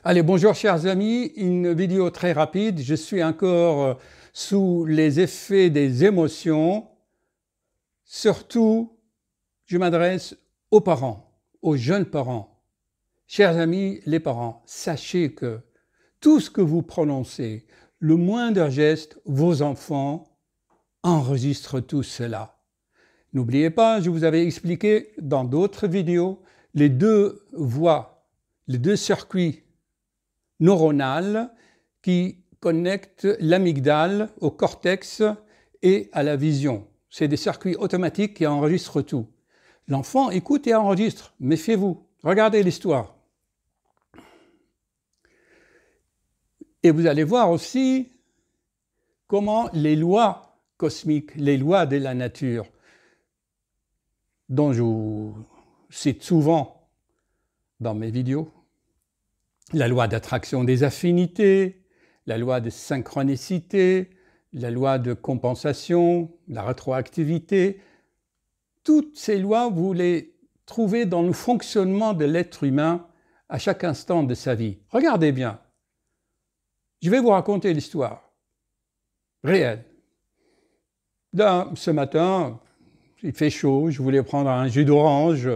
Allez, bonjour chers amis, une vidéo très rapide. Je suis encore sous les effets des émotions. Surtout, je m'adresse aux parents, aux jeunes parents. Chers amis, les parents, sachez que tout ce que vous prononcez, le moindre geste, vos enfants enregistrent tout cela. N'oubliez pas, je vous avais expliqué dans d'autres vidéos, les deux voies, les deux circuits neuronales qui connectent l'amygdale au cortex et à la vision. C'est des circuits automatiques qui enregistrent tout. L'enfant écoute et enregistre. Méfiez-vous. Regardez l'histoire. Et vous allez voir aussi comment les lois cosmiques, les lois de la nature, dont je vous cite souvent dans mes vidéos, la loi d'attraction des affinités, la loi de synchronicité, la loi de compensation, la rétroactivité. Toutes ces lois, vous les trouvez dans le fonctionnement de l'être humain à chaque instant de sa vie. Regardez bien. Je vais vous raconter l'histoire réelle. Ce matin, il fait chaud, je voulais prendre un jus d'orange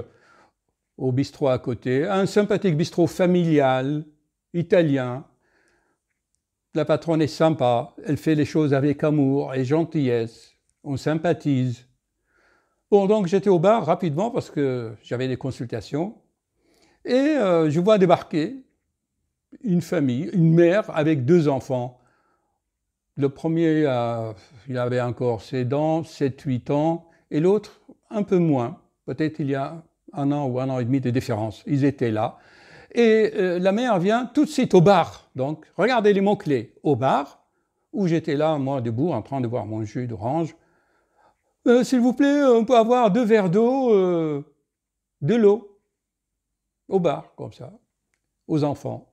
au bistrot à côté, un sympathique bistrot familial, italien. La patronne est sympa, elle fait les choses avec amour et gentillesse, on sympathise. Bon, donc j'étais au bar rapidement parce que j'avais des consultations et je vois débarquer une famille, une mère avec deux enfants. Le premier, il avait encore ses dents, 7-8 ans, et l'autre un peu moins, peut-être il y a 1 an ou 1 an et demi de différence. Ils étaient là. Et la mère vient tout de suite au bar. Donc, regardez les mots-clés. Au bar, où j'étais là, moi, debout, en train de boire mon jus d'orange. S'il vous plaît, on peut avoir 2 verres d'eau, de l'eau. Au bar, comme ça, aux enfants.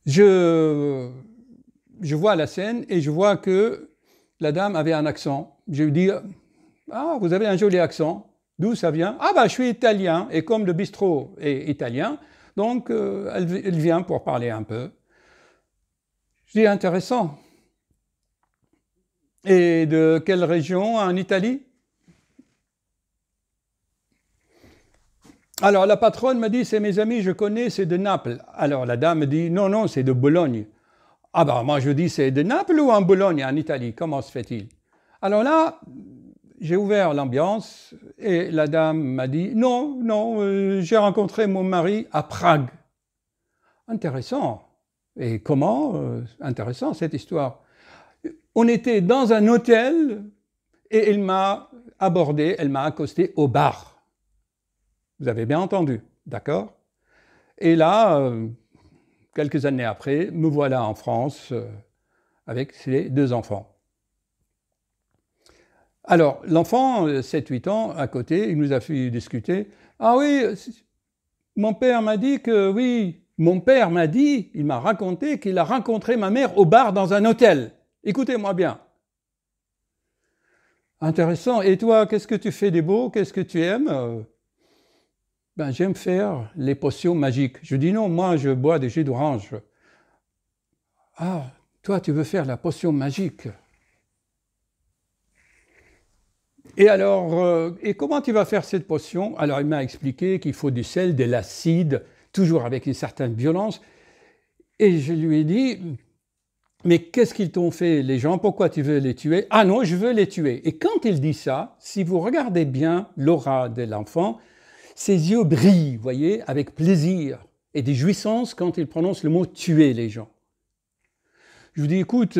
Je vois la scène et je vois que la dame avait un accent. Je lui dis « Ah, vous avez un joli accent. D'où ça vient ?»« Ah, je suis italien. » Et comme le bistrot est italien, donc elle vient pour parler un peu. Je dis « Intéressant. Et de quelle région en Italie ?» Alors la patronne m'a dit « C'est mes amis, je connais, c'est de Naples. » Alors la dame me dit « Non, non, c'est de Bologne. » Ah moi je dis « C'est de Naples ou en Bologne, en Italie? Comment se fait-il » Alors là, j'ai ouvert l'ambiance et la dame m'a dit « Non, non, j'ai rencontré mon mari à Prague. » Intéressant. Et comment intéressant cette histoire. On était dans un hôtel et elle m'a abordé, elle m'a accosté au bar. Vous avez bien entendu, d'accord? Et là, quelques années après, me voilà en France avec ses 2 enfants. Alors, l'enfant, 7-8 ans, à côté, il nous a fait discuter. « Ah oui, mon père m'a dit que oui, mon père m'a dit, il m'a raconté qu'il a rencontré ma mère au bar dans un hôtel. Écoutez-moi bien. » Intéressant. Et toi, qu'est-ce que tu fais des beaux? Qu'est-ce que tu aimes? J'aime faire les potions magiques. Je dis non, moi je bois des jus d'orange. Ah, toi tu veux faire la potion magique. Et alors, et comment tu vas faire cette potion? Alors il m'a expliqué qu'il faut du sel, de l'acide, toujours avec une certaine violence. Et je lui ai dit, mais qu'est-ce qu'ils t'ont fait les gens? Pourquoi tu veux les tuer? Ah non, je veux les tuer. Et quand il dit ça, si vous regardez bien l'aura de l'enfant, ses yeux brillent, vous voyez, avec plaisir et des jouissances quand il prononce le mot « tuer » les gens. Je vous dis, écoute,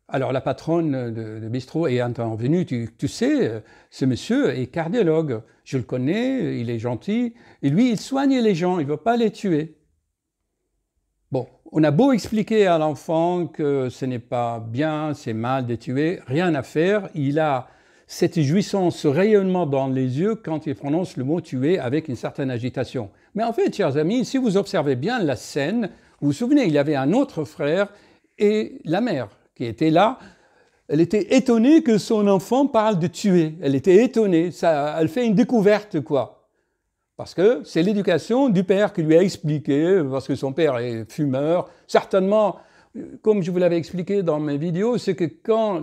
alors la patronne de bistrot est intervenue, tu sais, ce monsieur est cardiologue, je le connais, il est gentil, et lui, il soigne les gens, il ne veut pas les tuer. Bon, on a beau expliquer à l'enfant que ce n'est pas bien, c'est mal de tuer, rien à faire, il a cette jouissance, ce rayonnement dans les yeux quand il prononce le mot « tuer » avec une certaine agitation. Mais en fait, chers amis, si vous observez bien la scène, vous vous souvenez, il y avait un autre frère et la mère qui était là. Elle était étonnée que son enfant parle de tuer. Elle était étonnée, elle fait une découverte, quoi. Parce que c'est l'éducation du père qui lui a expliqué, parce que son père est fumeur. Certainement, comme je vous l'avais expliqué dans mes vidéos, c'est que quand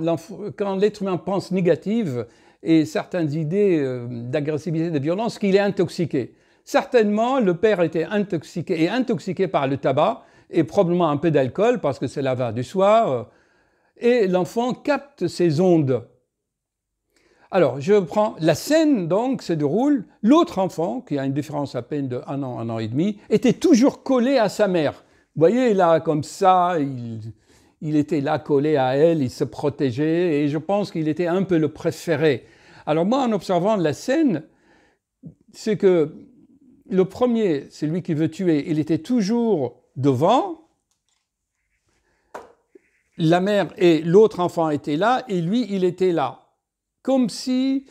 l'être humain pense négative et certaines idées d'agressivité, de violence, qu'il est intoxiqué. Certainement, le père était intoxiqué par le tabac et probablement un peu d'alcool, parce que c'est la vin du soir, et l'enfant capte ces ondes. Alors, je prends la scène, donc, se déroule. L'autre enfant, qui a une différence à peine de 1 an et demi, était toujours collé à sa mère. Vous voyez, là, comme ça, il était là collé à elle, il se protégeait, et je pense qu'il était un peu le préféré. Alors moi, en observant la scène, c'est que le premier, celui qui veut tuer, il était toujours devant. La mère et l'autre enfant étaient là, et lui, il était là. Comme si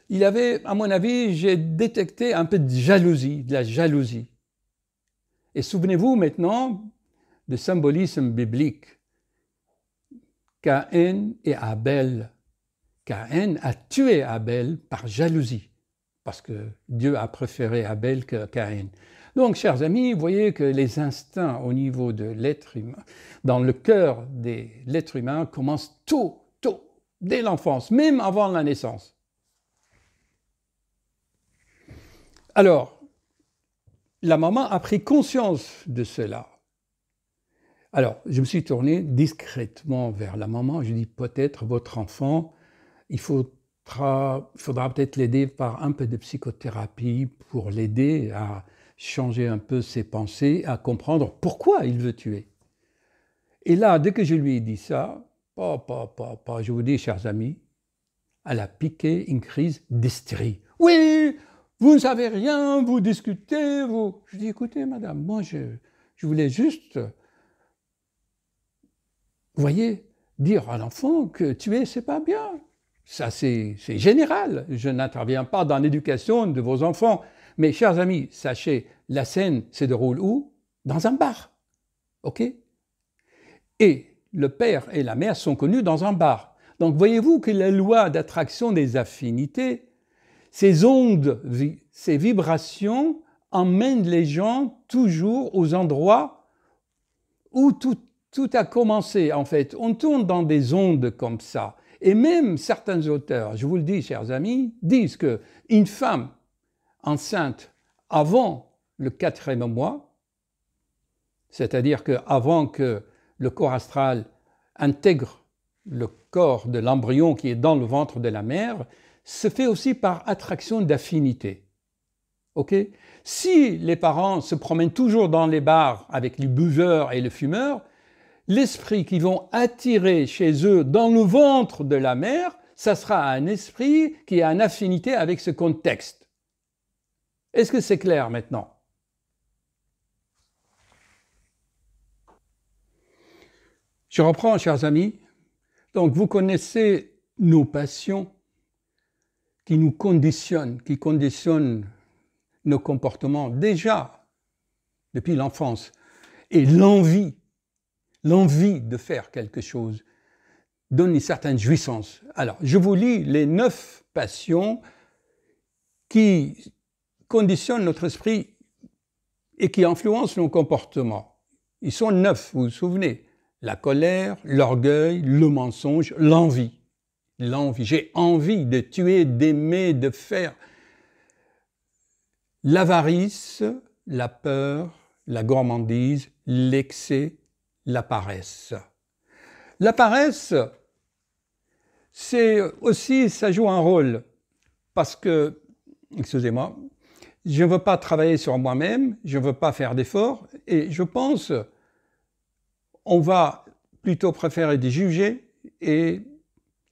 il avait, à mon avis, j'ai détecté un peu de jalousie, de la jalousie. Et souvenez-vous maintenant du symbolisme biblique. Caïn et Abel. Caïn a tué Abel par jalousie, parce que Dieu a préféré Abel que Caïn. Donc, chers amis, vous voyez que les instincts au niveau de l'être humain, dans le cœur de l'être humain, commencent tôt, dès l'enfance, même avant la naissance. Alors, la maman a pris conscience de cela. Alors, je me suis tourné discrètement vers la maman. Je dis, peut-être votre enfant, il faudra peut-être l'aider par un peu de psychothérapie pour l'aider à changer un peu ses pensées, à comprendre pourquoi il veut tuer. Et là, dès que je lui ai dit ça, je vous dis, chers amis, elle a piqué une crise d'hystérie. Oui, vous ne savez rien, vous discutez, vous... Je dis, écoutez, madame, moi, je voulais juste, vous voyez, dire à l'enfant que tuer, c'est pas bien. Ça, c'est général. Je n'interviens pas dans l'éducation de vos enfants. Mais, chers amis, sachez, la scène se déroule où? Dans un bar. OK? Et le père et la mère sont connus dans un bar. Donc, voyez-vous que la loi d'attraction des affinités, ces ondes, ces vibrations emmènent les gens toujours aux endroits où tout a commencé, en fait. On tourne dans des ondes comme ça. Et même certains auteurs, je vous le dis, chers amis, disent qu'une femme enceinte avant le 4e mois, c'est-à-dire qu'avant que le corps astral intègre le corps de l'embryon qui est dans le ventre de la mère, se fait aussi par attraction d'affinité. OK? Si les parents se promènent toujours dans les bars avec les buveurs et les fumeurs, l'esprit qu'ils vont attirer chez eux dans le ventre de la mère, ça sera un esprit qui a une affinité avec ce contexte. Est-ce que c'est clair maintenant? Je reprends, chers amis. Donc, vous connaissez nos passions qui nous conditionnent, qui conditionnent nos comportements déjà depuis l'enfance. Et l'envie de faire quelque chose donne une certaine jouissance. Alors, je vous lis les 9 passions qui conditionnent notre esprit et qui influencent nos comportements. Ils sont 9, vous vous souvenez? La colère, l'orgueil, le mensonge, l'envie. L'envie. J'ai envie de tuer, d'aimer, de faire. L'avarice, la peur, la gourmandise, l'excès, la paresse. La paresse, c'est aussi, ça joue un rôle. Parce que, excusez-moi, je ne veux pas travailler sur moi-même, je ne veux pas faire d'efforts, et je pense on va plutôt préférer de juger, et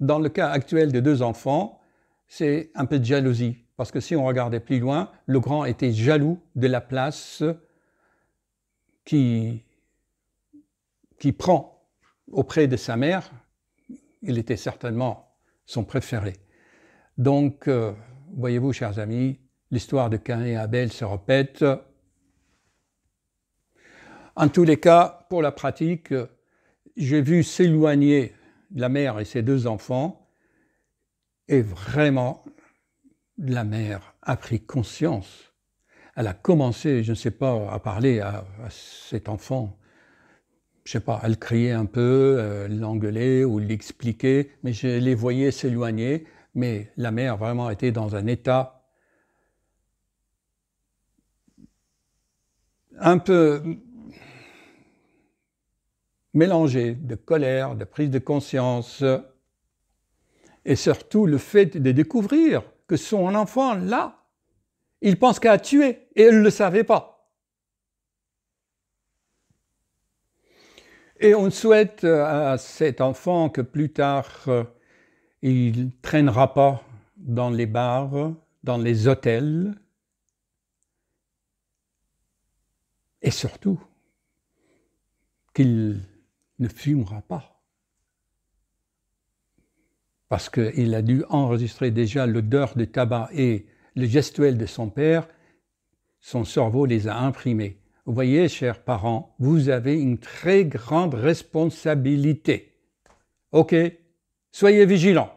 dans le cas actuel de 2 enfants, c'est un peu de jalousie. Parce que si on regardait plus loin, le grand était jaloux de la place qui prend auprès de sa mère. Il était certainement son préféré. Donc, voyez-vous, chers amis, l'histoire de Caïn et Abel se répète. En tous les cas, pour la pratique, j'ai vu s'éloigner la mère et ses 2 enfants, et vraiment, la mère a pris conscience elle a commencé, je ne sais pas, à parler à cet enfant. Je ne sais pas, elle criait un peu, l'engueulait ou l'expliquait, mais je les voyais s'éloigner. Mais la mère vraiment était dans un état un peu mélangé de colère, de prise de conscience, et surtout le fait de découvrir que son enfant, là, il pense qu'à tuer, et elle ne le savait pas. Et on souhaite à cet enfant que plus tard, il ne traînera pas dans les bars, dans les hôtels, et surtout qu'il ne fumera pas. Parce qu'il a dû enregistrer déjà l'odeur de tabac et le gestuel de son père, son cerveau les a imprimés. Vous voyez, chers parents, vous avez une très grande responsabilité. Ok, soyez vigilants.